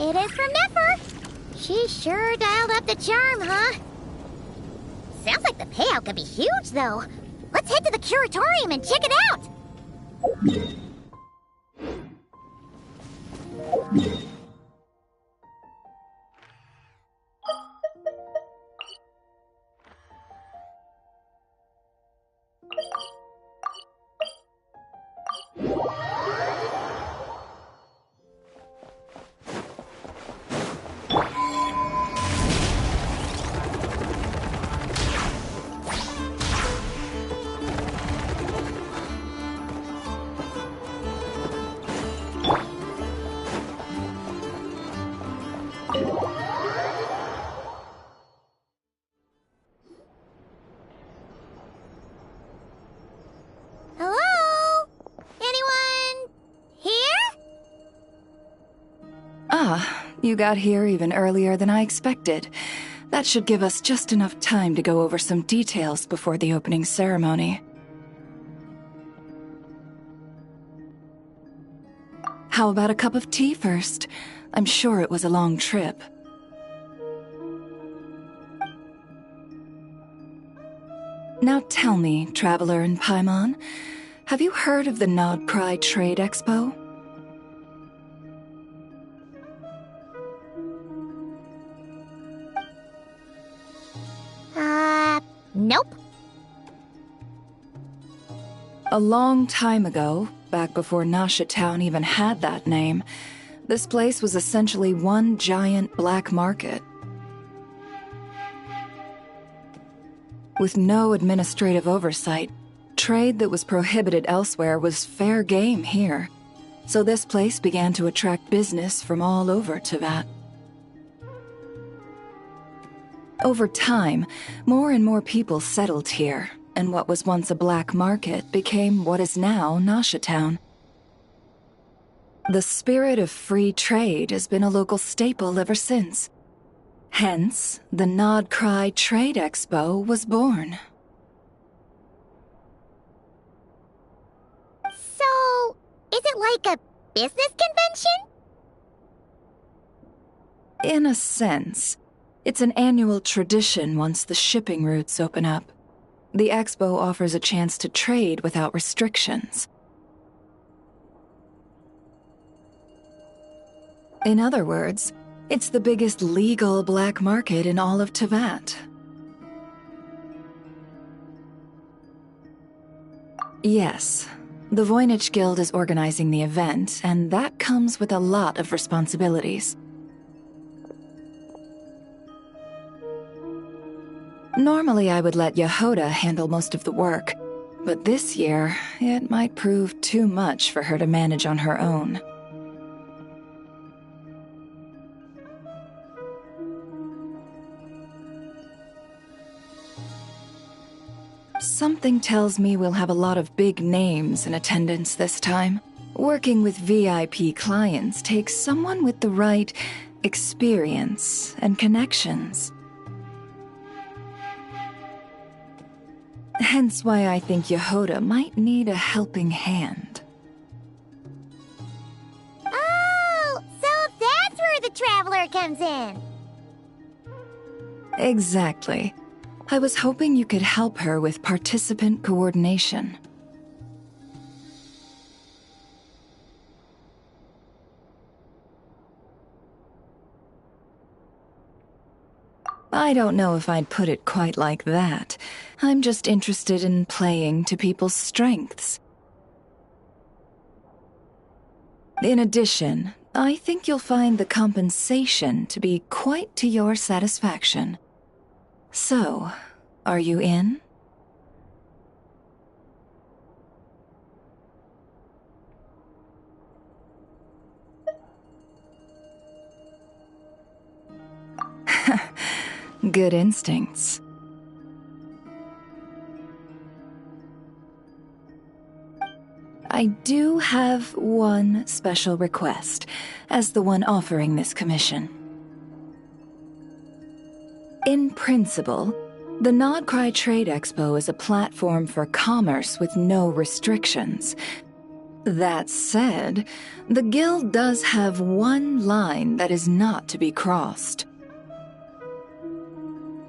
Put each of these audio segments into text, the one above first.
It is from Neffer. She sure dialed up the charm, huh? Sounds like the payout could be huge, though. Let's head to the curatorium and check it out! Hello? Anyone here? Ah, you got here even earlier than I expected. That should give us just enough time to go over some details before the opening ceremony. How about a cup of tea first? I'm sure it was a long trip. Now tell me, Traveler in Paimon, have you heard of the Nodcry Trade Expo? Nope. A long time ago, back before Nasha Town even had that name, this place was essentially one giant black market. With no administrative oversight, trade that was prohibited elsewhere was fair game here. So this place began to attract business from all over Teyvat. Over time, more and more people settled here, and what was once a black market became what is now Nasha Town. The spirit of free trade has been a local staple ever since. Hence, the Nodcry Trade Expo was born. So, is it like a business convention? In a sense. It's an annual tradition once the shipping routes open up. The expo offers a chance to trade without restrictions. In other words, it's the biggest legal black market in all of Teyvat. Yes, the Voynich Guild is organizing the event, and that comes with a lot of responsibilities. Normally I would let Yehoda handle most of the work, but this year, it might prove too much for her to manage on her own. Something tells me we'll have a lot of big names in attendance this time. Working with VIP clients takes someone with the right experience and connections. Hence why I think Yehoda might need a helping hand. Oh, so that's where the Traveler comes in. Exactly. I was hoping you could help her with participant coordination. I don't know if I'd put it quite like that. I'm just interested in playing to people's strengths. In addition, I think you'll find the compensation to be quite to your satisfaction. So, are you in? Good instincts. I do have one special request, as the one offering this commission. In principle, the Nodcry Trade Expo is a platform for commerce with no restrictions. That said, the guild does have one line that is not to be crossed.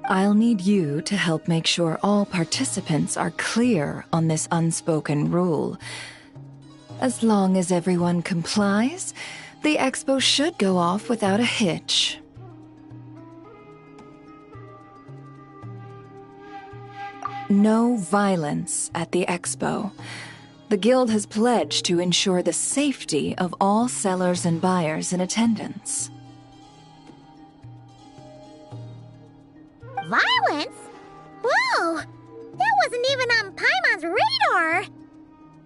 I'll need you to help make sure all participants are clear on this unspoken rule. As long as everyone complies, the expo should go off without a hitch. No violence at the expo. The guild has pledged to ensure the safety of all sellers and buyers in attendance. Violence? Whoa! That wasn't even on Paimon's radar!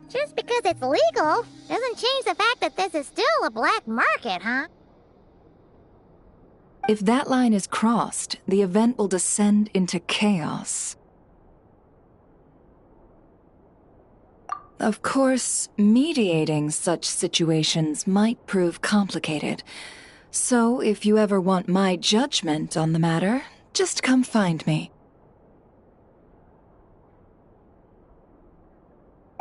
Just because it's legal doesn't change the fact that this is still a black market, huh? If that line is crossed, the event will descend into chaos. Of course, mediating such situations might prove complicated. So if you ever want my judgment on the matter, just come find me.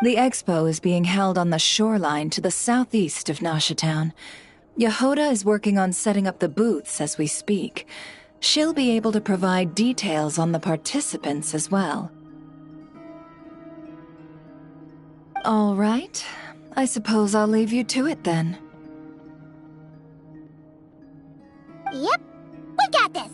The expo is being held on the shoreline to the southeast of Nashitown. Yehoda is working on setting up the booths as we speak. She'll be able to provide details on the participants as well. All right. I suppose I'll leave you to it then. Yep, we got this!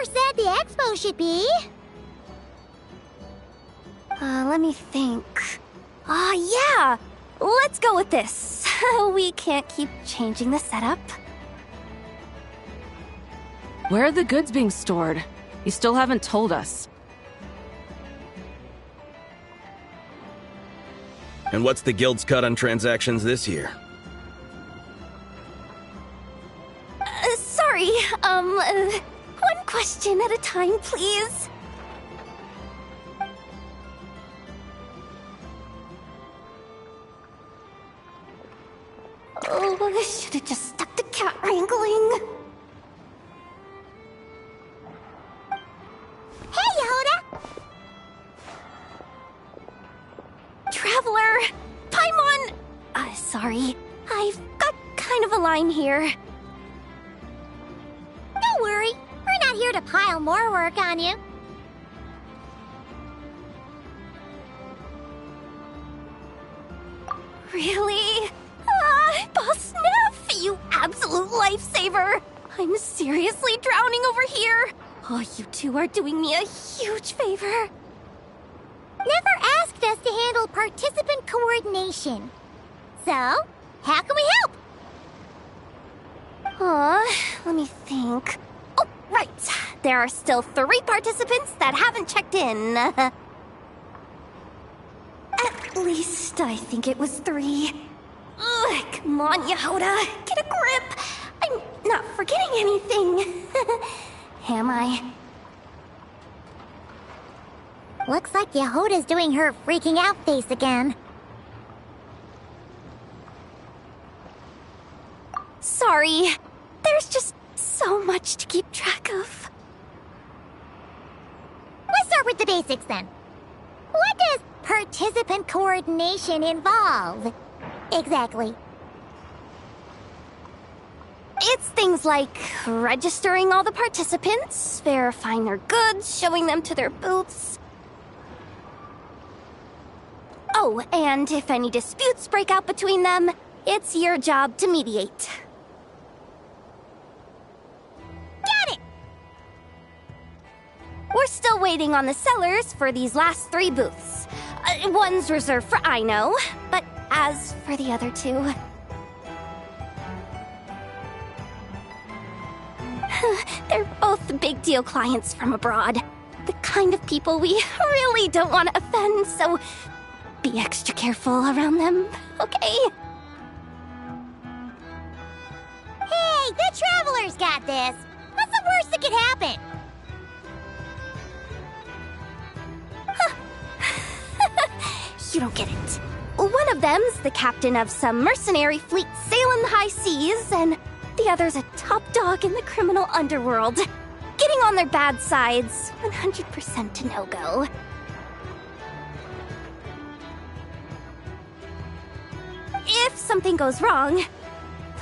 Said the expo should be. Let me think. Yeah! Let's go with this. We can't keep changing the setup. Where are the goods being stored? You still haven't told us. And what's the guild's cut on transactions this year? Sorry, one question at a time, please. Oh, I should have just stuck to cat wrangling. Hey, Yehoda! Traveler! Paimon! Sorry. I've got kind of a line here. Don't worry. We're not here to pile more work on you. Really? Boss Neff, you absolute lifesaver! I'm seriously drowning over here. Oh, you two are doing me a huge favor. Never asked us to handle participant coordination. So, how can we help? Let me think. Oh, right. There are still 3 participants that haven't checked in. At least I think it was 3. Ugh, come on, Yehoda. Get a grip. I'm not forgetting anything. Am I? Looks like Yehoda's doing her freaking out face again. Sorry. There's just so much to keep track of. Let's start with the basics then. What does participant coordination involve? Exactly. It's things like registering all the participants, verifying their goods, showing them to their booths. Oh, and if any disputes break out between them, it's your job to mediate. Got it! We're still waiting on the sellers for these last 3 booths. One's reserved for Aino, but as for the other 2... They're both big deal clients from abroad. The kind of people we really don't want to offend, so be extra careful around them, okay? Hey, the Travelers got this! What's the worst that could happen? You don't get it. One of them's the captain of some mercenary fleet sailing the high seas, and the other's a top dog in the criminal underworld. Getting on their bad sides, 100% a no-go. If something goes wrong,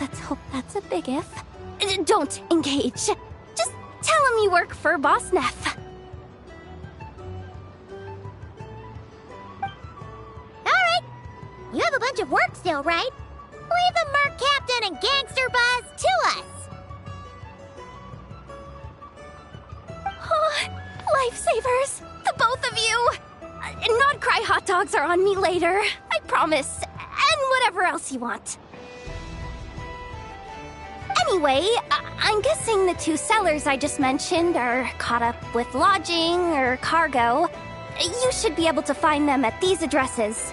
let's hope that's a big if, don't engage. Just tell him you work for Boss Neff. Alright, you have a bunch of work still, right? Leave the Merc Captain and Gangster Buzz to us! Oh, lifesavers, the both of you! Not cry hot dogs are on me later, I promise. And whatever else you want. Anyway, I'm guessing the 2 sellers I just mentioned are caught up with lodging or cargo. You should be able to find them at these addresses.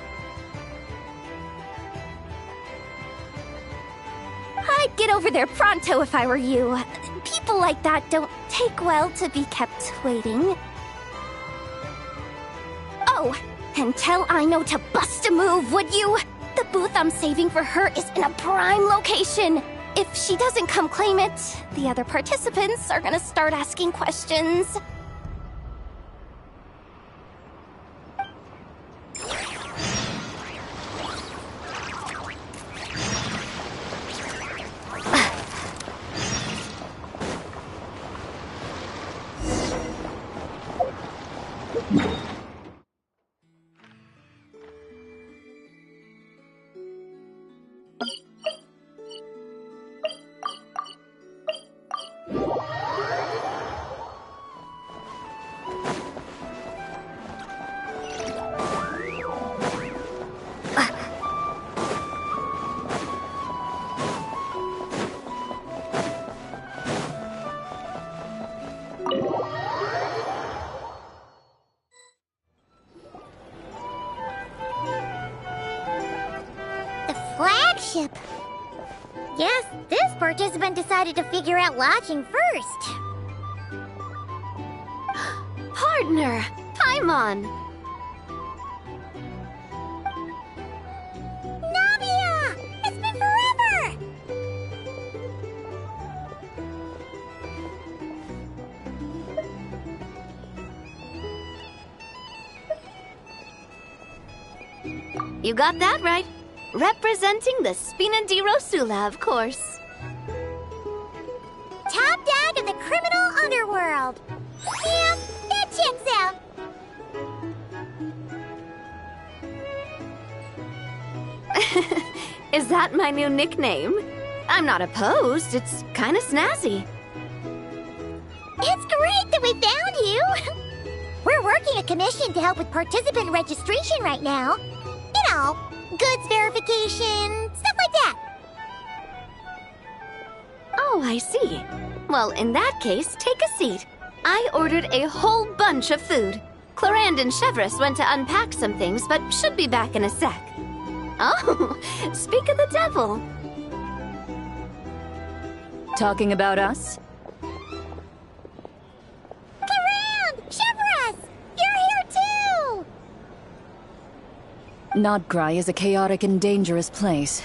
I'd get over there pronto if I were you. People like that don't take well to be kept waiting. Oh, and tell Aino to bust a move, would you? The booth I'm saving for her is in a prime location. If she doesn't come claim it, the other participants are gonna start asking questions. Flagship. Guess this participant decided to figure out lodging first. Partner, Paimon. Navia! It's been forever! You got that right. Representing the Spina di Rosula, of course. Top dog of the criminal underworld. Yeah, that checks out. Is that my new nickname? I'm not opposed. It's kind of snazzy. It's great that we found you. We're working a commission to help with participant registration right now. You know, goods verification, stuff like that. Oh, I see. Well, in that case, take a seat. I ordered a whole bunch of food. Clorand and Chevreuse went to unpack some things, but should be back in a sec. Oh, speak of the devil. Talking about us? Clorand! Chevreuse! You're here too! Nodcry is a chaotic and dangerous place.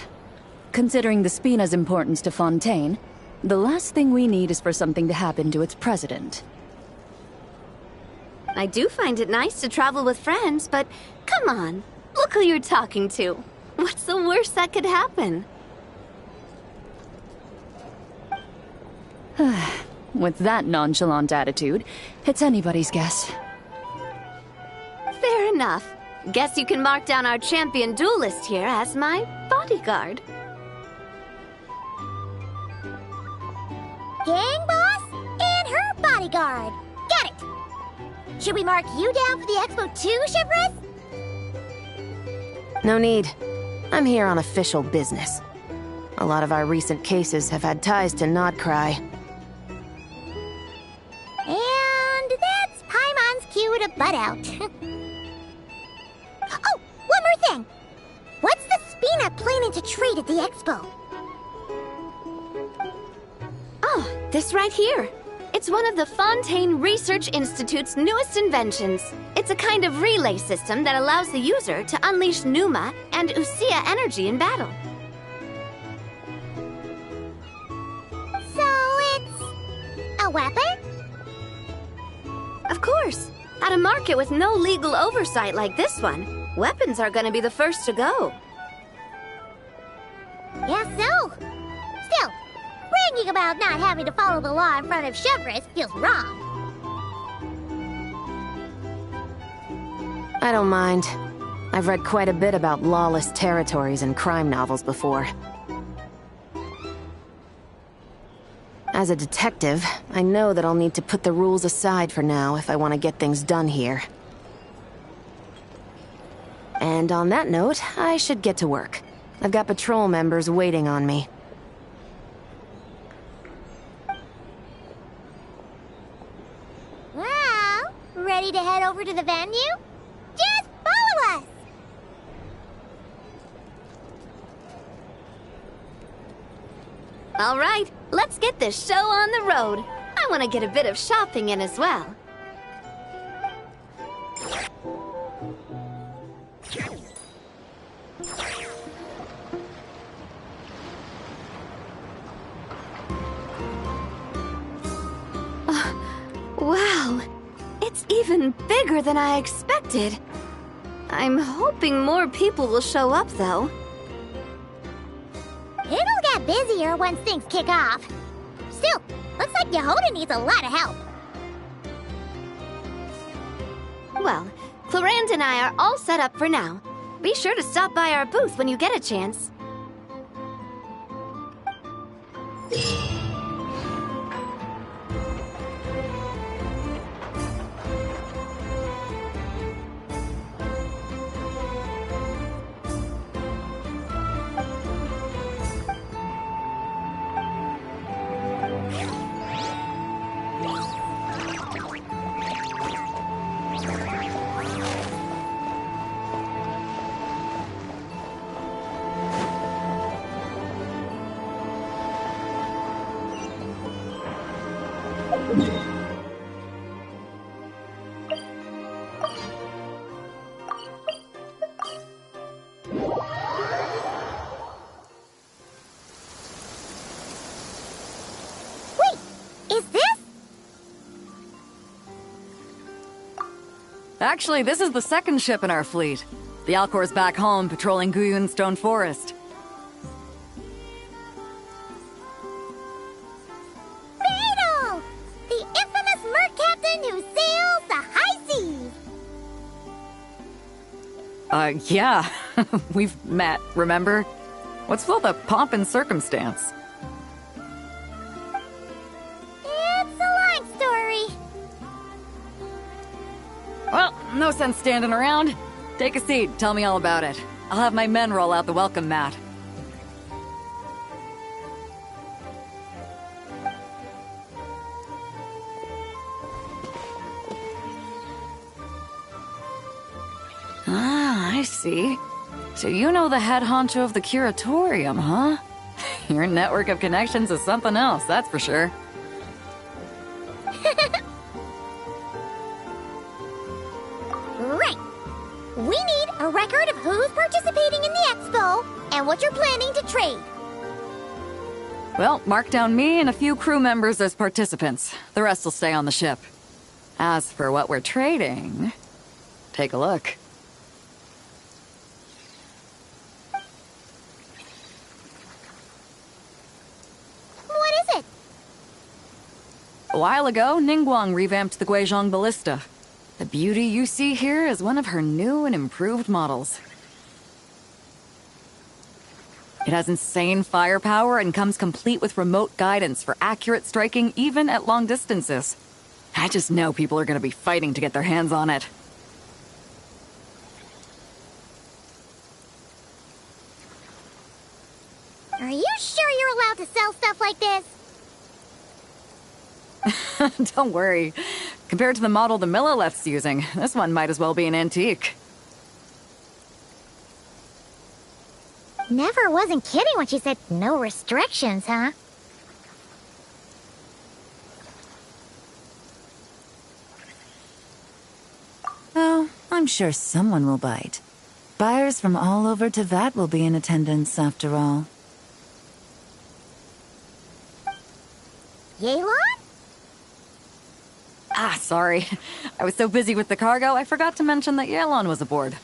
Considering the Spina's importance to Fontaine, the last thing we need is for something to happen to its president. I do find it nice to travel with friends, but come on, look who you're talking to. What's the worst that could happen? With that nonchalant attitude, it's anybody's guess. Fair enough. Guess you can mark down our champion duelist here as my bodyguard. Gang boss and her bodyguard. Got it. Should we mark you down for the expo too, Chivalrous? No need. I'm here on official business. A lot of our recent cases have had ties to Nodcry. And that's Paimon's cue to butt out. Oh, one more thing. What's the Spina planning to trade at the expo? Oh, this right here. It's one of the Fontaine Research Institute's newest inventions. It's a kind of relay system that allows the user to unleash Pneuma and Usia energy in battle. So it's a weapon? Of course. At a market with no legal oversight like this one, weapons are gonna be the first to go. Yes, so. Still, bragging about not having to follow the law in front of Chivalrous feels wrong. I don't mind. I've read quite a bit about lawless territories and crime novels before. As a detective, I know that I'll need to put the rules aside for now if I want to get things done here. And on that note, I should get to work. I've got patrol members waiting on me. Well, ready to head over to the venue? Just follow us! All right, let's get this show on the road. I want to get a bit of shopping in as well. Wow, it's even bigger than I expected. I'm hoping more people will show up, though. It'll get busier once things kick off. Still, looks like Yehoda needs a lot of help. Well, Clarand and I are all set up for now. Be sure to stop by our booth when you get a chance. Actually, this is the second ship in our fleet. The Alcor's back home patrolling Guyun Stone Forest. Beetle! The infamous merc captain who sails the high seas! Yeah. We've met, remember? What's with all the pomp and circumstance? It's a long story. Well, no sense standing around. Take a seat, tell me all about it. I'll have my men roll out the welcome mat. Ah, I see. So you know the head honcho of the curatorium, huh? Your network of connections is something else, that's for sure. Right. We need a record of who's participating in the expo and what you're planning to trade. Well, mark down me and a few crew members as participants. The rest will stay on the ship. As for what we're trading, take a look. What is it? A while ago, Ningguang revamped the Guizhong Ballista. The beauty you see here is one of her new and improved models. It has insane firepower and comes complete with remote guidance for accurate striking even at long distances. I just know people are going to be fighting to get their hands on it. Are you sure you're allowed to sell stuff like this? Don't worry. Compared to the model the Milleleft's using, this one might as well be an antique. Never wasn't kidding when she said no restrictions, huh? Oh, I'm sure someone will bite. Buyers from all over Teyvat will be in attendance, after all. Yelan? Ah, sorry. I was so busy with the cargo, I forgot to mention that Yelan was aboard.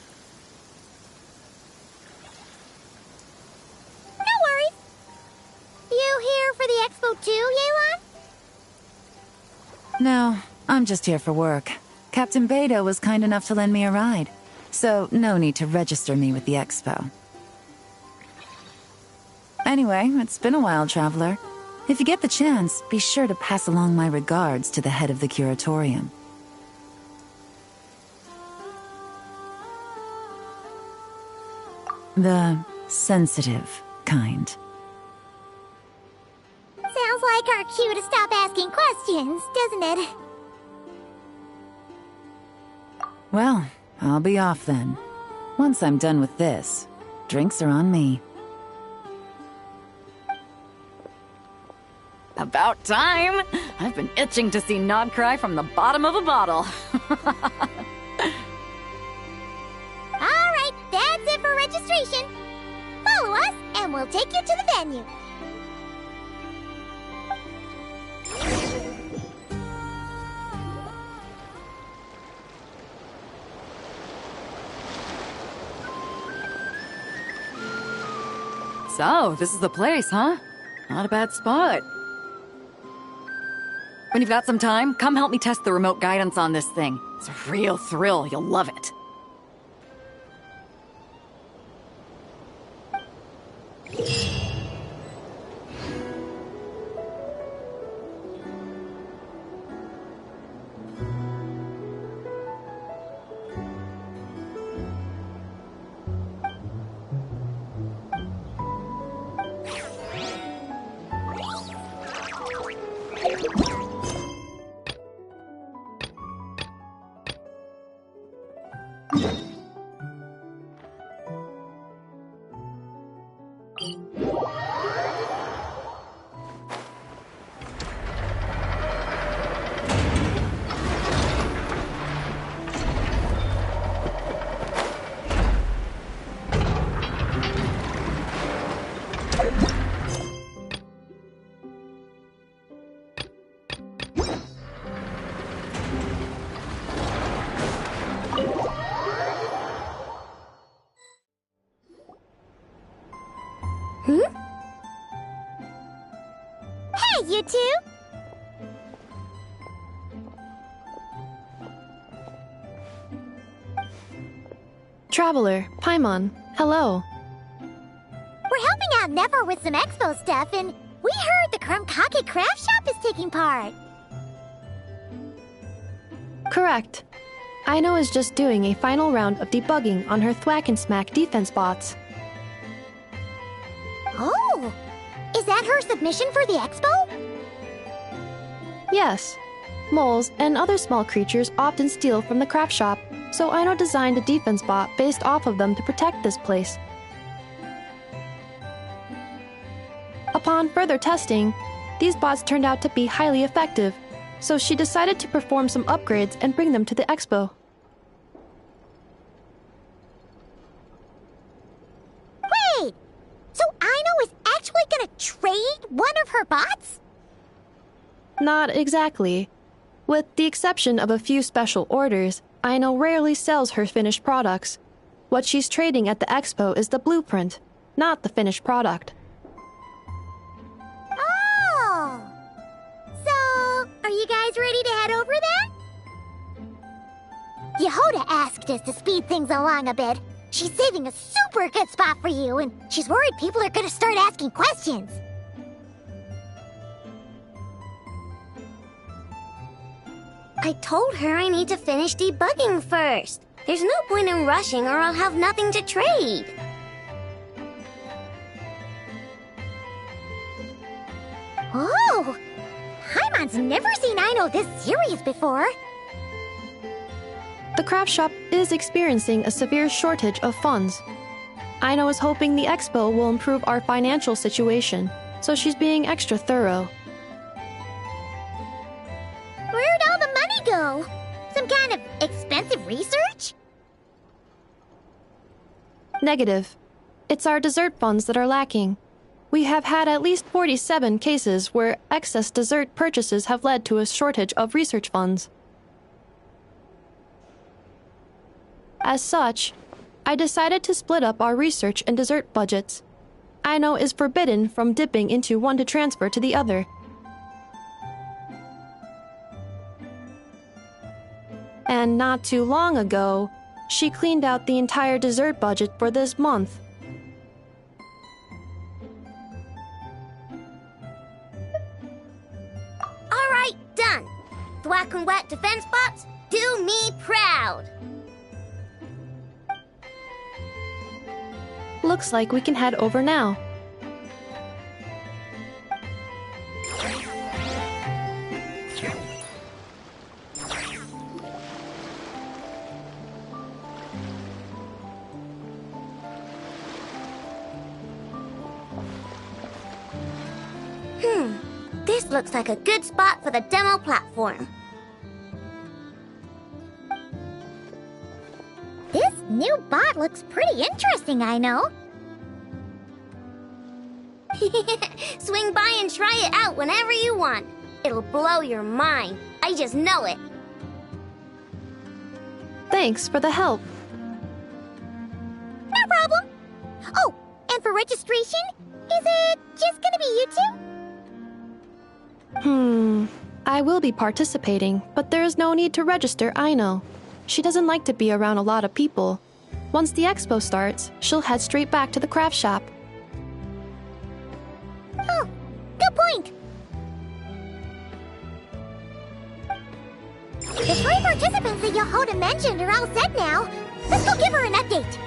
No worries. You here for the expo too, Yelan? No, I'm just here for work. Captain Beto was kind enough to lend me a ride, so no need to register me with the expo. Anyway, it's been a while, Traveler. If you get the chance, be sure to pass along my regards to the head of the curatorium. The sensitive kind. Sounds like our cue to stop asking questions, doesn't it? Well, I'll be off then. Once I'm done with this, drinks are on me. About time! I've been itching to see Nod cry from the bottom of a bottle. Alright, that's it for registration. Follow us, and we'll take you to the venue. So, this is the place, huh? Not a bad spot. When you've got some time, come help me test the remote guidance on this thing. It's a real thrill, you'll love it. Hey, you two! Traveler, Paimon, hello. We're helping out Never with some expo stuff, and we heard the Krumkake craft shop is taking part. Correct. Aino is just doing a final round of debugging on her Thwack and Smack defense bots. Oh! Is that her submission for the expo? Yes. Moles and other small creatures often steal from the craft shop, so Aino designed a defense bot based off of them to protect this place. Upon further testing, these bots turned out to be highly effective, so she decided to perform some upgrades and bring them to the expo. Wait! So Aino is actually gonna trade one of her bots? Not exactly. With the exception of a few special orders, Aino rarely sells her finished products. What she's trading at the expo is the blueprint, not the finished product. Oh! So, are you guys ready to head over then? Yehoda asked us to speed things along a bit. She's saving a super good spot for you, and she's worried people are gonna start asking questions. I told her I need to finish debugging first. There's no point in rushing or I'll have nothing to trade. Oh! Paimon's never seen Aino this serious before. The craft shop is experiencing a severe shortage of funds. Aino is hoping the expo will improve our financial situation, so she's being extra thorough. Where'd all the money go? Some kind of expensive research? Negative. It's our dessert funds that are lacking. We have had at least 47 cases where excess dessert purchases have led to a shortage of research funds. As such, I decided to split up our research and dessert budgets. Aino is forbidden from dipping into one to transfer to the other. And not too long ago, she cleaned out the entire dessert budget for this month. All right, done. Thwack and whack defense bots, do me proud. Looks like we can head over now. This looks like a good spot for the demo platform. This new bot looks pretty interesting, I know. Swing by and try it out whenever you want. It'll blow your mind. I just know it. Thanks for the help. No problem. Oh, and for registration, is it just gonna be you two? I will be participating, but there is no need to register, Aino. She doesn't like to be around a lot of people. Once the expo starts, she'll head straight back to the craft shop. Oh, good point. The 3 participants that Yehoda mentioned are all set now. Let's go give her an update.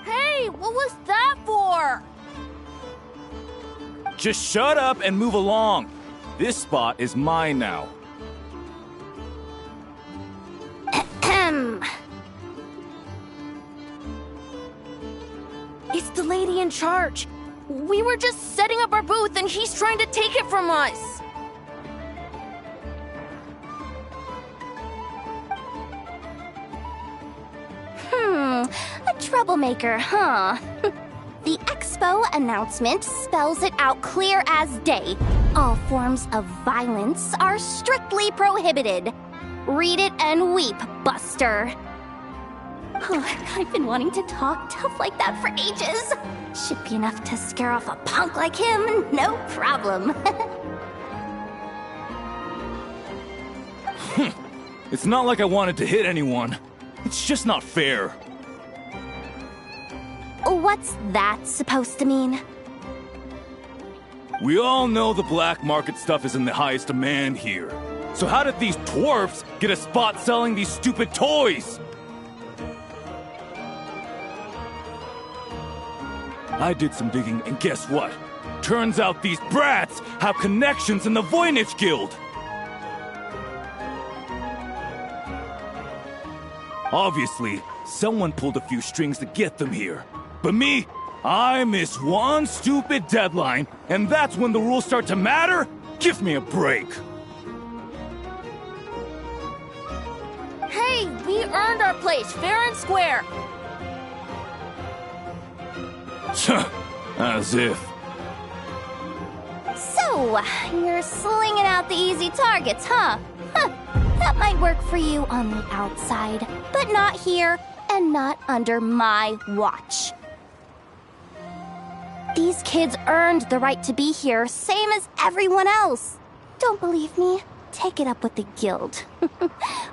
Hey, what was that for? Just shut up and move along. This spot is mine now. It's the lady in charge. We were just setting up our booth and he's trying to take it from us. A troublemaker, huh? The expo announcement spells it out clear as day. All forms of violence are strictly prohibited. Read it and weep, Buster. I've been wanting to talk tough like that for ages. Should be enough to scare off a punk like him, no problem. It's not like I wanted to hit anyone. It's just not fair. What's that supposed to mean? We all know the black market stuff is in the highest demand here. So how did these dwarfs get a spot selling these stupid toys? I did some digging, and guess what? Turns out these brats have connections in the Voynich Guild. Obviously, someone pulled a few strings to get them here. But me, I miss one stupid deadline, and that's when the rules start to matter? Give me a break. Hey, we earned our place fair and square. As if. So, you're slinging out the easy targets, huh? That might work for you on the outside, but not here and not under my watch. These kids earned the right to be here, same as everyone else. Don't believe me? Take it up with the guild.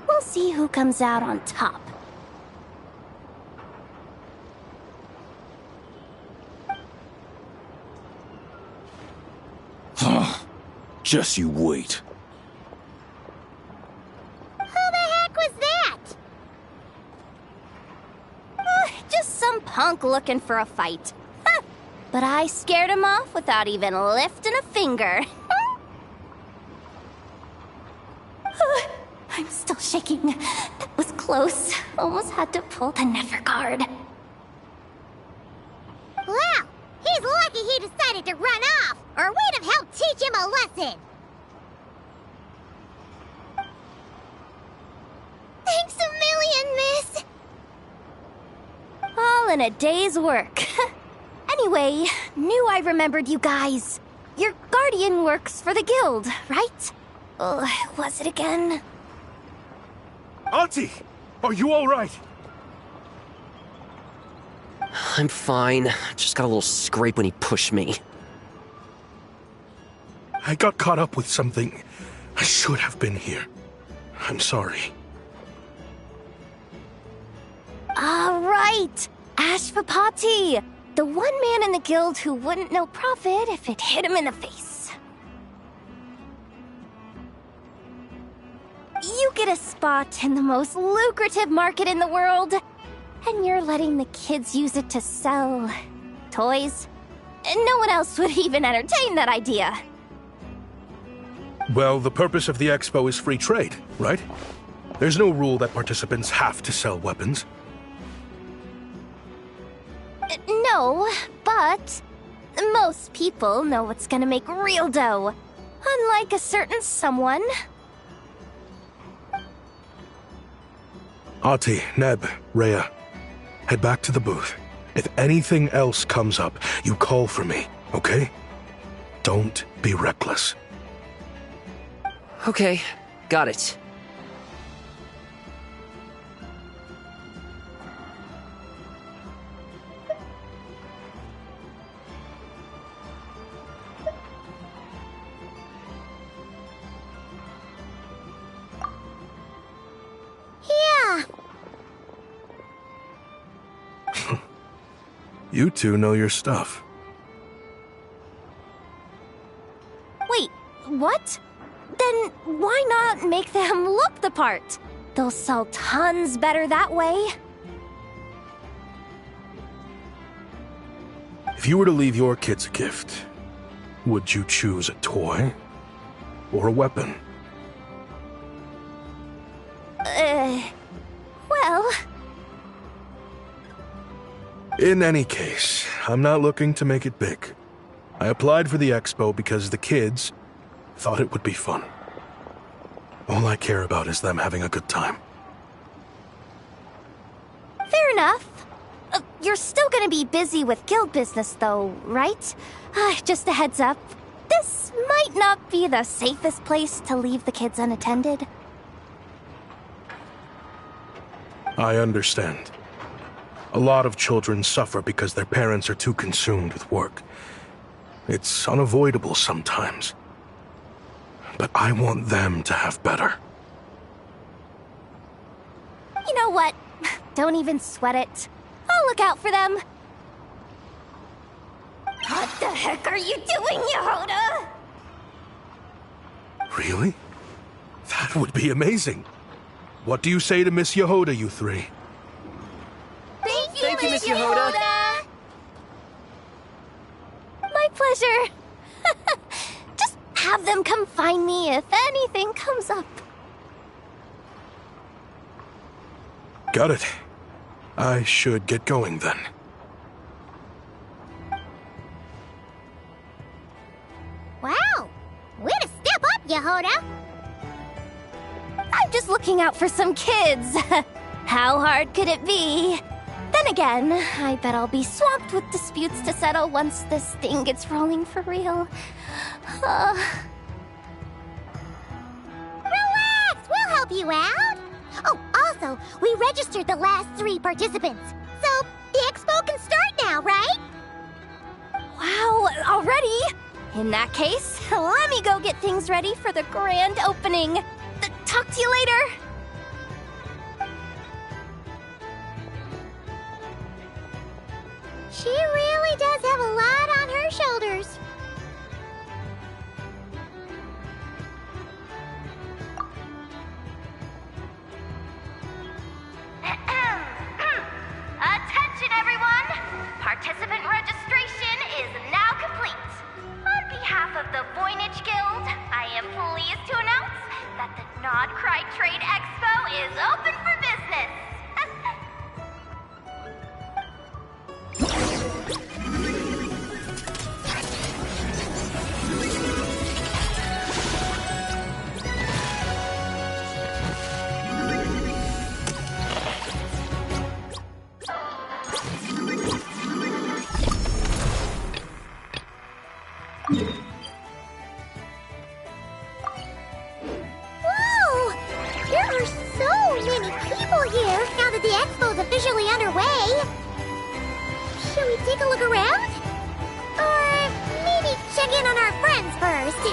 We'll see who comes out on top. Just you wait. Who the heck was that? Just some punk looking for a fight. But I scared him off without even lifting a finger. I'm still shaking. That was close. Almost had to pull the never guard. Well, he's lucky he decided to run off, or we'd have helped teach him a lesson. Thanks a million, miss. All in a day's work. Anyway, knew I remembered you guys. Your guardian works for the guild, right? Was it again? Auntie! Are you alright? I'm fine. Just got a little scrape when he pushed me. I got caught up with something. I should have been here. I'm sorry. Right! Ashvapati! The one man in the guild who wouldn't know profit if it hit him in the face. You get a spot in the most lucrative market in the world, and you're letting the kids use it to sell toys. And no one else would even entertain that idea. Well, the purpose of the expo is free trade, right? There's no rule that participants have to sell weapons. No, but most people know what's gonna make real dough. Unlike a certain someone. Ati, Neb, Rhea, head back to the booth. If anything else comes up, you call for me, okay? Don't be reckless. Okay, got it. Yeah. You two know your stuff. Wait, what? Then why not make them look the part? They'll sell tons better that way. If you were to leave your kids a gift, would you choose a toy or a weapon? Well... In any case, I'm not looking to make it big. I applied for the expo because the kids thought it would be fun. All I care about is them having a good time. Fair enough. You're still gonna be busy with guild business though, right? Just a heads up. This might not be the safest place to leave the kids unattended. I understand. A lot of children suffer because their parents are too consumed with work. It's unavoidable sometimes. But I want them to have better. You know what? Don't even sweat it. I'll look out for them. What the heck are you doing, Yehoda? Really? That would be amazing. What do you say to Miss Yehoda, you three? Thank you, Miss Yehoda. My pleasure. Just have them come find me if anything comes up. Got it. I should get going then. Wow! Way to step up, Yehoda! I'm just looking out for some kids. How hard could it be? Then again, I bet I'll be swamped with disputes to settle once this thing gets rolling for real. Relax, we'll help you out. Oh, also, we registered the last 3 participants. So, the expo can start now, right? Wow, already? In that case, let me go get things ready for the grand opening. Talk to you later. She really does have a lot on her shoulders. Attention, everyone! Participant registration is now complete. On behalf of the Voynich Guild, I am pleased to announce that the Nod Cry Trade Expo is open for business. Whoa! There are so many people here now that the expo's officially underway. Should we take a look around? Or maybe check in on our friends first?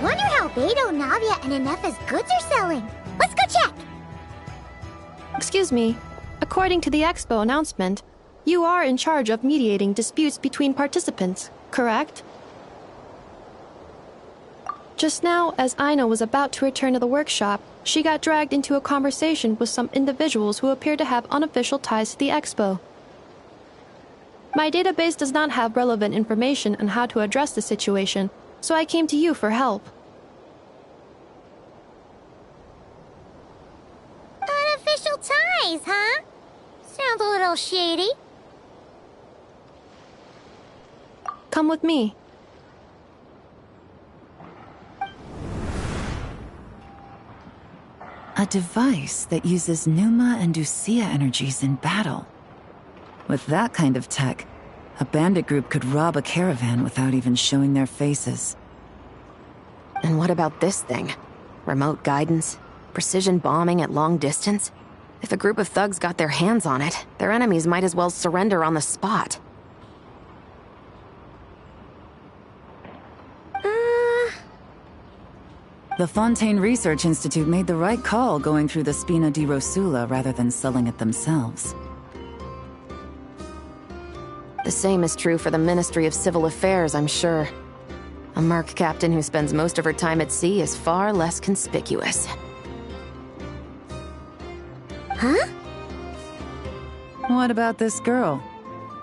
Wonder how Beto, Navia, and Ineffa's goods are selling. Let's go check! Excuse me. According to the expo announcement, you are in charge of mediating disputes between participants, correct? Just now, as Aino was about to return to the workshop, she got dragged into a conversation with some individuals who appear to have unofficial ties to the expo. My database does not have relevant information on how to address the situation, so I came to you for help. Unofficial ties, huh? Sounds a little shady. Come with me. A device that uses Pneuma and Ducia energies in battle. With that kind of tech, a bandit group could rob a caravan without even showing their faces. And what about this thing? Remote guidance? Precision bombing at long distance? If a group of thugs got their hands on it, their enemies might as well surrender on the spot. The Fontaine Research Institute made the right call going through the Spina di Rosula rather than selling it themselves. The same is true for the Ministry of Civil Affairs, I'm sure. A merc captain who spends most of her time at sea is far less conspicuous. Huh? What about this girl?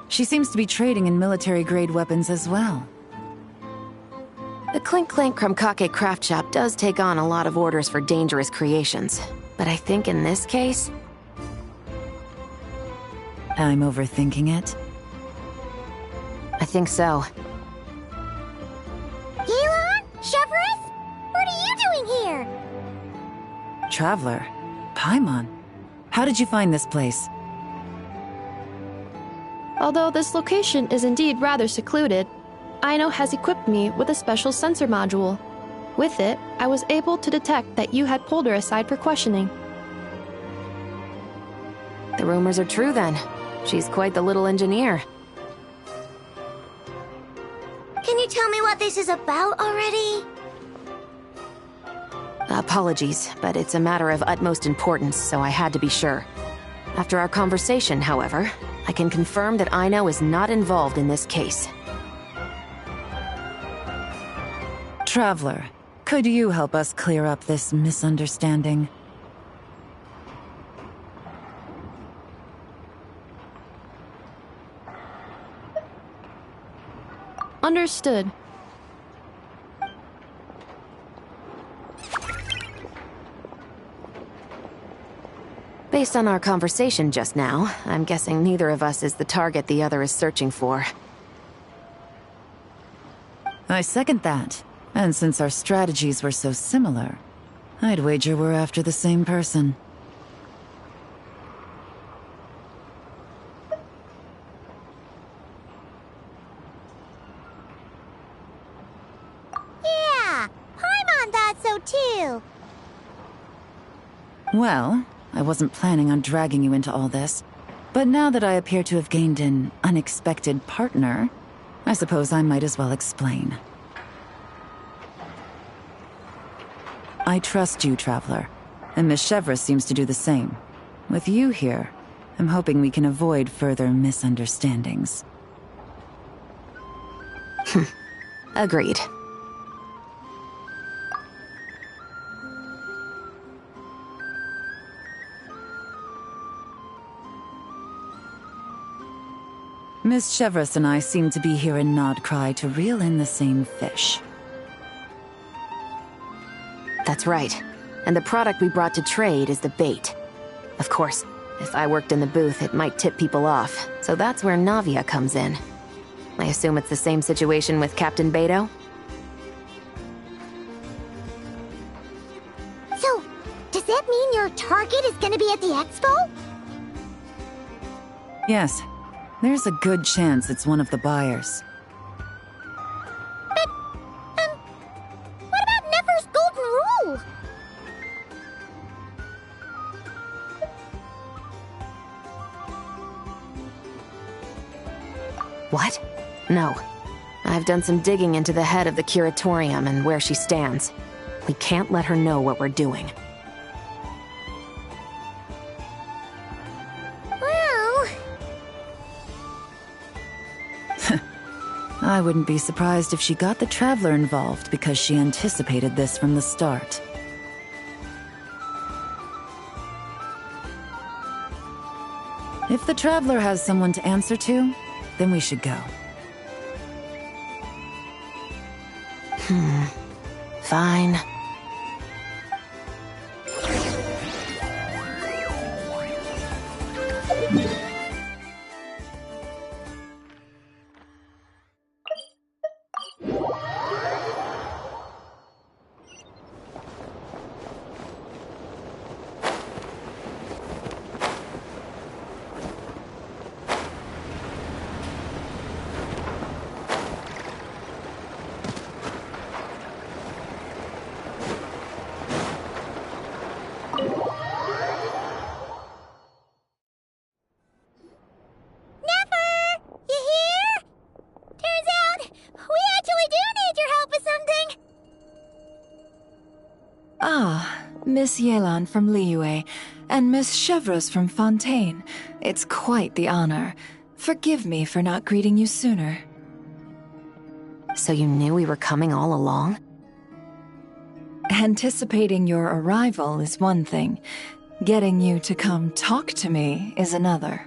She seems to be trading in military-grade weapons as well. The Clink Clank Krumkake craft shop does take on a lot of orders for dangerous creations, but I think in this case... I'm overthinking it? I think so. Elon? Chevron? What are you doing here? Traveler? Paimon? How did you find this place? Although this location is indeed rather secluded, Aino has equipped me with a special sensor module. With it, I was able to detect that you had pulled her aside for questioning. The rumors are true then. She's quite the little engineer. Can you tell me what this is about already? Apologies, but it's a matter of utmost importance, so I had to be sure. After our conversation, however, I can confirm that Aino is not involved in this case. Traveler, could you help us clear up this misunderstanding? Understood. Based on our conversation just now, I'm guessing neither of us is the target the other is searching for. I second that. And since our strategies were so similar, I'd wager we're after the same person. Yeah, Paimon thought so too. Well, I wasn't planning on dragging you into all this, but now that I appear to have gained an unexpected partner, I suppose I might as well explain. I trust you, Traveler, and Miss Chevreuse seems to do the same. With you here, I'm hoping we can avoid further misunderstandings. Agreed. Miss Chevreuse and I seem to be here in Nodcry to reel in the same fish. That's right. And the product we brought to trade is the bait. Of course, if I worked in the booth, it might tip people off, so that's where Navia comes in. I assume it's the same situation with Captain Beto? So, does that mean your target is gonna be at the expo? Yes, there's a good chance it's one of the buyers. But, what about Nefer's golden rule? What? No. I've done some digging into the head of the curatorium and where she stands. We can't let her know what we're doing. Well... I wouldn't be surprised if she got the Traveler involved because she anticipated this from the start. If the Traveler has someone to answer to, then we should go. Fine. Miss Yelan from Liyue, and Miss Chevreuse from Fontaine. It's quite the honor. Forgive me for not greeting you sooner. So you knew we were coming all along? Anticipating your arrival is one thing. Getting you to come talk to me is another.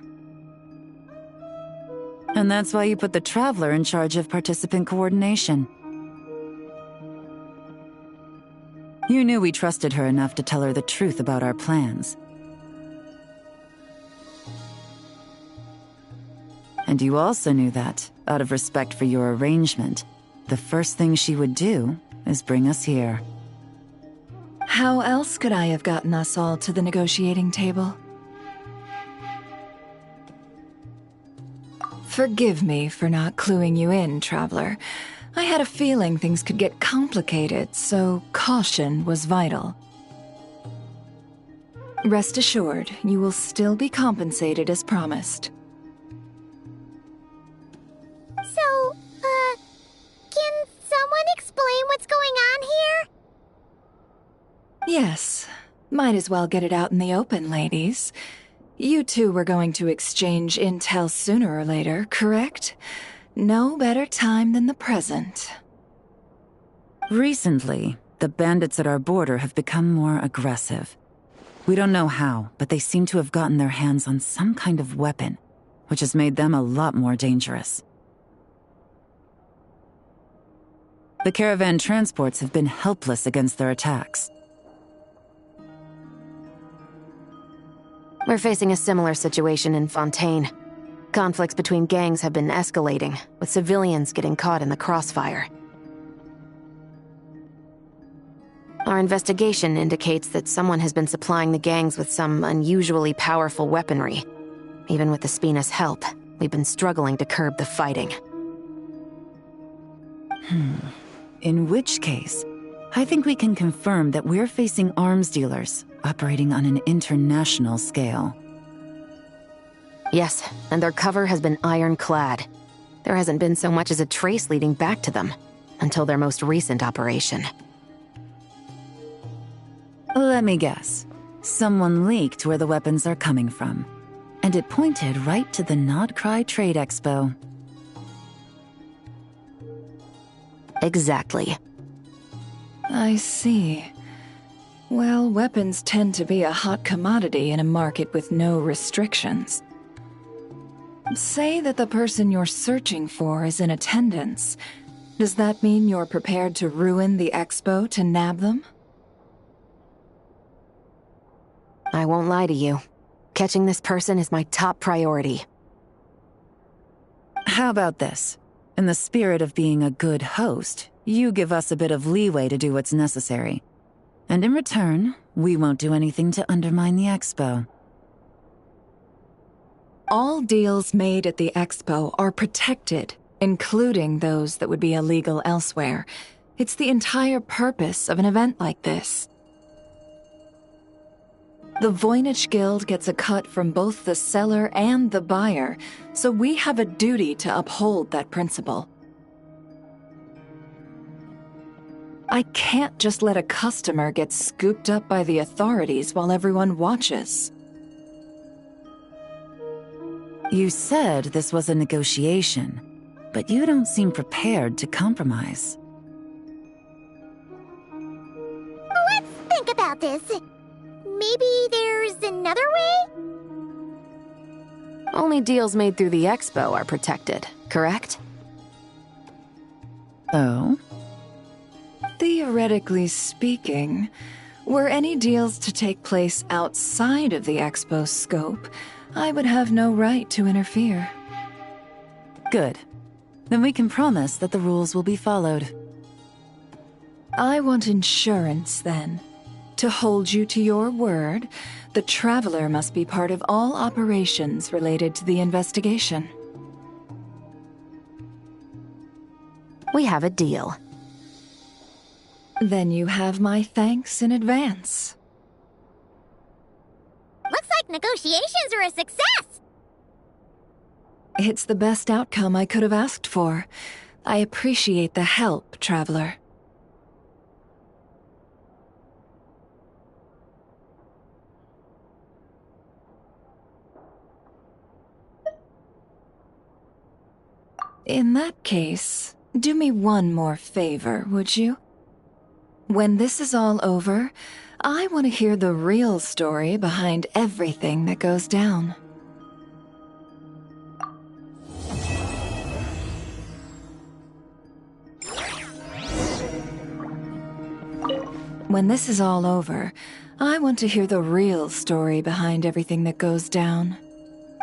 And that's why you put the Traveler in charge of participant coordination. You knew we trusted her enough to tell her the truth about our plans. And you also knew that, out of respect for your arrangement, the first thing she would do is bring us here. How else could I have gotten us all to the negotiating table? Forgive me for not cluing you in, Traveler. I had a feeling things could get complicated, so caution was vital. Rest assured, you will still be compensated as promised. So, can someone explain what's going on here? Yes. Might as well get it out in the open, ladies. You two were going to exchange intel sooner or later, correct? No better time than the present. Recently, the bandits at our border have become more aggressive. We don't know how, but they seem to have gotten their hands on some kind of weapon, which has made them a lot more dangerous. The caravan transports have been helpless against their attacks. We're facing a similar situation in Fontaine. Conflicts between gangs have been escalating, with civilians getting caught in the crossfire. Our investigation indicates that someone has been supplying the gangs with some unusually powerful weaponry. Even with the Spina's help, we've been struggling to curb the fighting. In which case, I think we can confirm that we're facing arms dealers operating on an international scale. Yes, and their cover has been ironclad. There hasn't been so much as a trace leading back to them, until their most recent operation. Let me guess. Someone leaked where the weapons are coming from. And it pointed right to the Nodcry Trade Expo. Exactly. I see. Well, weapons tend to be a hot commodity in a market with no restrictions. Say that the person you're searching for is in attendance. Does that mean you're prepared to ruin the expo to nab them? I won't lie to you. Catching this person is my top priority. How about this? In the spirit of being a good host, you give us a bit of leeway to do what's necessary. And in return, we won't do anything to undermine the expo. All deals made at the expo are protected, including those that would be illegal elsewhere. It's the entire purpose of an event like this. The Voynich Guild gets a cut from both the seller and the buyer, so we have a duty to uphold that principle. I can't just let a customer get scooped up by the authorities while everyone watches. You said this was a negotiation, but you don't seem prepared to compromise. Let's think about this. Maybe there's another way? Only deals made through the expo are protected, correct? Oh? Theoretically speaking, were any deals to take place outside of the expo's scope, I would have no right to interfere. Good. Then we can promise that the rules will be followed. I want insurance, then. To hold you to your word, the Traveler must be part of all operations related to the investigation. We have a deal. Then you have my thanks in advance. Looks like negotiations are a success! It's the best outcome I could have asked for. I appreciate the help, Traveler. In that case, do me one more favor, would you? When this is all over, I want to hear the real story behind everything that goes down. When this is all over, I want to hear the real story behind everything that goes down.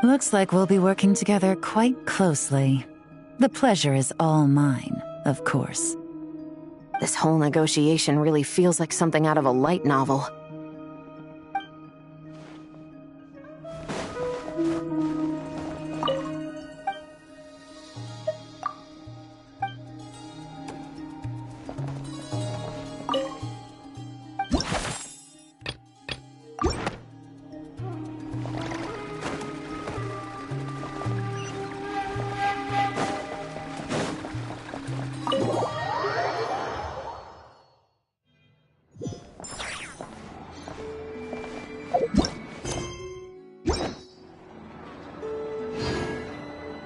Looks like we'll be working together quite closely. The pleasure is all mine, of course. This whole negotiation really feels like something out of a light novel.